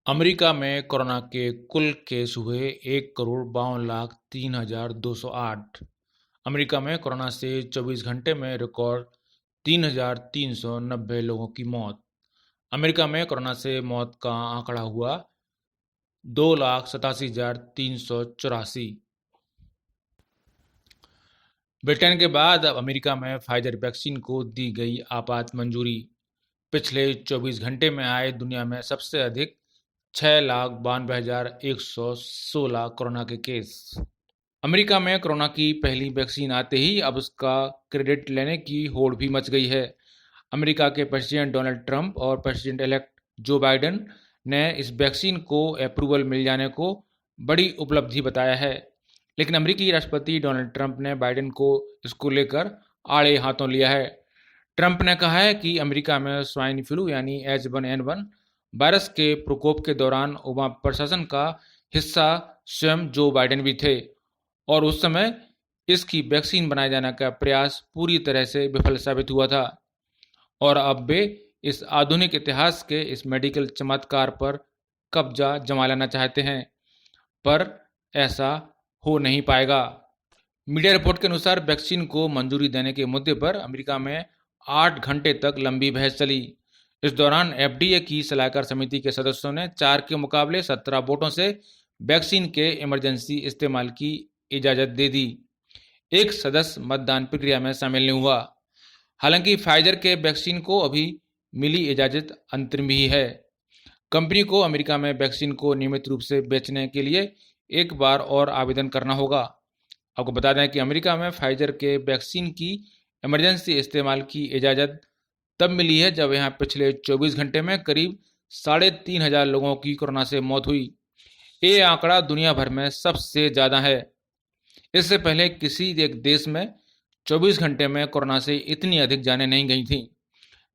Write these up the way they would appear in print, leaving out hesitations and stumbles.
America में corona के कुल केस हुए 1,52,03,208। अमेरिका में कोरोना से 24 घंटे में रिकॉर्ड 3,390 लोगों की मौत। अमेरिका में कोरोना से मौत का आंकड़ा हुआ 2,87,384। ब्रिटेन के बाद अब अमेरिका में फाइजर वैक्सीन को दी गई आपात मंजूरी। पिछले 24 घंटे में आए दुनिया में सबसे अधिक 6,92,116 कोरोना के केस। अमेरिका में कोरोना की पहली वैक्सीन आते ही अब उसका क्रेडिट लेने की होड़ भी मच गई है। अमेरिका के प्रेसिडेंट डोनाल्ड ट्रंप और प्रेसिडेंट इलेक्ट जो बाइडेन ने इस वैक्सीन को अप्रूवल मिल जाने को बड़ी उपलब्धि बताया है, लेकिन अमेरिकी राष्ट्रपति डोनाल्ड ट्रंप ने बाइडेन को इसको लेकर आड़े हाथों लिया है। ट्रंप ने कहा है कि अमेरिका में स्वाइन फ्लू यानी H1N1 वायरस के प्रकोप के दौरान ओबामा प्रशासन का हिस्सा स्वयं जो बाइडेन भी थे और उस समय इसकी वैक्सीन बनाए जाने का प्रयास पूरी तरह से विफल साबित हुआ था और अब वे इस आधुनिक इतिहास के इस मेडिकल चमत्कार पर कब्जा जमा लेना चाहते हैं, पर ऐसा हो नहीं पाएगा। मीडिया रिपोर्ट के अनुसार वैक्सीन को मंजूरी देने के मुद्दे पर अमेरिका में 8 घंटे तक लंबी बहस चली। इस दौरान FDA की सलाहकार समिति के सदस्यों ने 4 के मुकाबले 17 वोटों से वैक्सीन के इमरजेंसी इस्तेमाल की इजाज़त दे दी। एक सदस्य मतदान प्रक्रिया में शामिल नहीं हुआ। हालांकि फाइजर के वैक्सीन को अभी मिली इजाज़त अंतरिम ही है। कंपनी को अमेरिका में वैक्सीन को नियमित रूप से बेचने के लिए एक बार और आवेदन करना होगा। आपको बता दें कि अमेरिका में फाइजर के वैक्सीन की इमरजेंसी इस्तेमाल की इजाज़त तब मिली है जब यहाँ पिछले 24 घंटे में करीब 3,500 लोगों की कोरोना से मौत हुई। ये आंकड़ा दुनिया भर में सबसे ज़्यादा है। इससे पहले किसी एक देश में 24 घंटे में कोरोना से इतनी अधिक जानें नहीं गई थीं।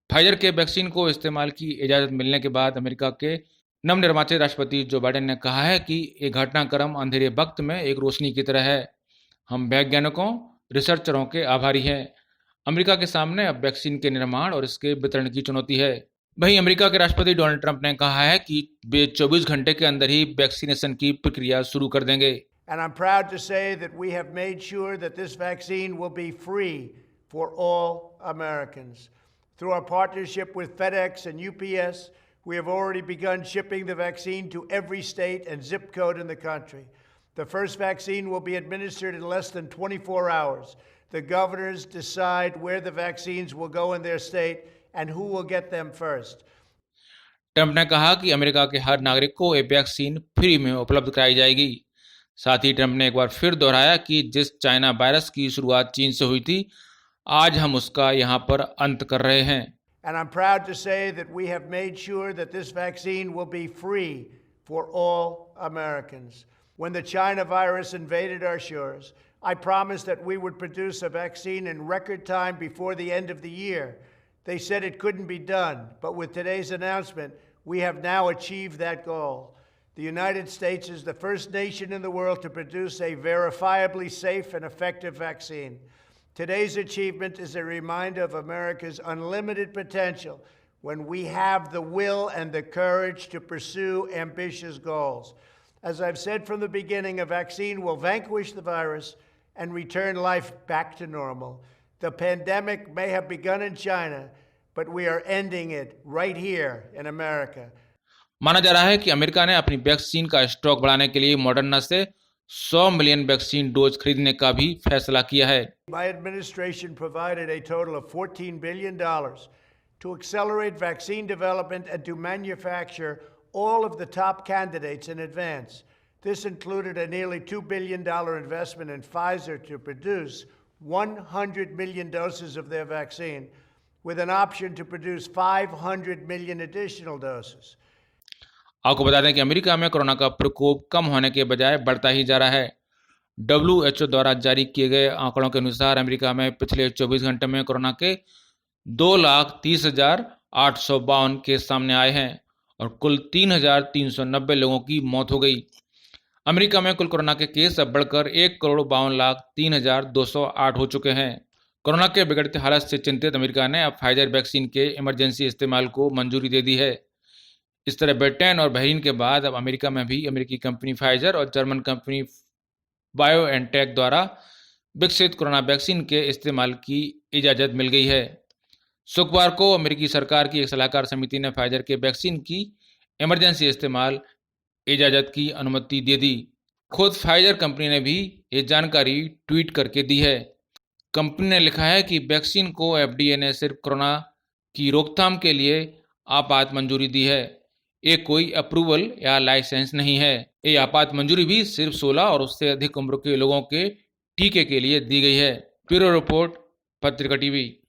फाइजर के वैक्सीन को इस्तेमाल की इजाज़त मिलने के बाद अमेरिका के नवनिर्वाचित राष्ट्रपति जो बाइडेन ने कहा है कि ये घटनाक्रम अंधेरे वक्त में एक रोशनी की तरह है। हम वैज्ञानिकों, रिसर्चरों के आभारी हैं। अमेरिका के सामने अब वैक्सीन के निर्माण और इसके वितरण की चुनौती है। वहीं अमेरिका के राष्ट्रपति डोनाल्ड ट्रंप ने कहा है कि वे 24 घंटे के अंदर ही वैक्सीनेशन की प्रक्रिया शुरू कर देंगे। And I'm proud to say that we have made sure that this vaccine will be free for all Americans. Through our partnership with FedEx and UPS, we have already begun shipping the vaccine to every state and zip code in the country. The first vaccine will be administered in less than 24 hours. The governors decide where the vaccines will go in their state and who will get them first. Trump ने कहा कि America के हर नागरिक को ये vaccine free में उपलब्ध कराई जाएगी। साथ ही ट्रंप ने एक बार फिर दोहराया कि जिस चाइना वायरस की शुरुआत चीन से हुई थी, आज हम उसका यहाँ पर अंत कर रहे हैं। And I'm proud to say that we have made sure that this vaccine will be free for all Americans. When the China virus invaded our shores, I promised that we would produce a vaccine in record time before the end of the year. They said it couldn't be done, but with today's announcement, we have now achieved that goal. The United States is the first nation in the world to produce a verifiably safe and effective vaccine. Today's achievement is a reminder of America's unlimited potential when we have the will and the courage to pursue ambitious goals. As I've said from the beginning, a vaccine will vanquish the virus and return life back to normal. The pandemic may have begun in China, but we are ending it right here in America. माना जा रहा है कि America ने अपनी vaccine का stock बढ़ाने के लिए मॉडर्ना से 100 मिलियन वैक्सीन डोज खरीदने का भी फैसला किया है। My administration provided a total of $14 billion to accelerate vaccine development and to manufacture all of the top candidates in advance. This included a nearly $2 billion investment in Pfizer to produce 100 million doses of their vaccine, with an option to produce 500 million additional doses. आपको बता दें कि America में corona का प्रकोप कम होने के बजाय बढ़ता ही जा रहा है। WHO द्वारा जारी किए गए आंकड़ों के अनुसार अमेरिका में पिछले 24 घंटे में कोरोना के 2,30,852 केस सामने आए हैं और कुल 3,390 लोगों की मौत हो गई। अमेरिका में कुल कोरोना के केस अब बढ़कर 1,52,03,208 हो चुके हैं। कोरोना के बिगड़ते हालत से चिंतित अमेरिका ने अब फाइजर वैक्सीन के इमरजेंसी इस्तेमाल को मंजूरी दे दी है। इस तरह ब्रिटेन और बहरीन के बाद अब अमेरिका में भी अमेरिकी कंपनी फाइजर और जर्मन कंपनी बायोएनटेक द्वारा विकसित कोरोना वैक्सीन के इस्तेमाल की इजाज़त मिल गई है। शुक्रवार को अमेरिकी सरकार की एक सलाहकार समिति ने फाइजर के वैक्सीन की इमरजेंसी इस्तेमाल इजाज़त की अनुमति दे दी। खुद फाइजर कंपनी ने भी ये जानकारी ट्वीट करके दी है। कंपनी ने लिखा है कि वैक्सीन को एफडीए ने सिर्फ कोरोना की रोकथाम के लिए आपात मंजूरी दी है। ये कोई अप्रूवल या लाइसेंस नहीं है। ये आपात मंजूरी भी सिर्फ 16 और उससे अधिक उम्र के लोगों के टीके के लिए दी गई है। ब्यूरो रिपोर्ट, पत्रिका टीवी।